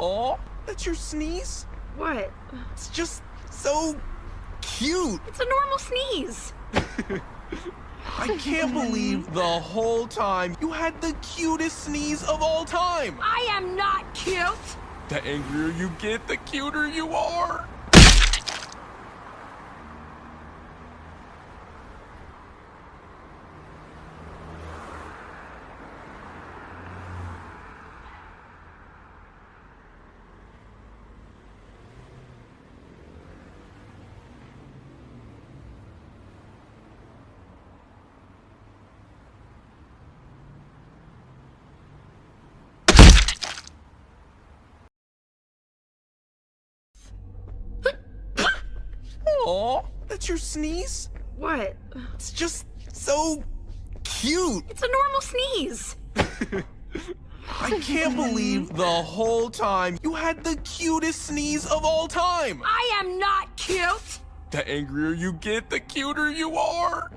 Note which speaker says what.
Speaker 1: Aw, that's your sneeze?
Speaker 2: What?
Speaker 1: It's just so cute.
Speaker 2: It's a normal sneeze.
Speaker 1: I can't believe the whole time you had the cutest sneeze of all time.
Speaker 2: I am not cute.
Speaker 1: The angrier you get, the cuter you are. Aw, that's your sneeze?
Speaker 2: What?
Speaker 1: It's just so cute.
Speaker 2: It's a normal sneeze.
Speaker 1: I can't believe the whole time you had the cutest sneeze of all time.
Speaker 2: I am not cute.
Speaker 1: The angrier you get, the cuter you are.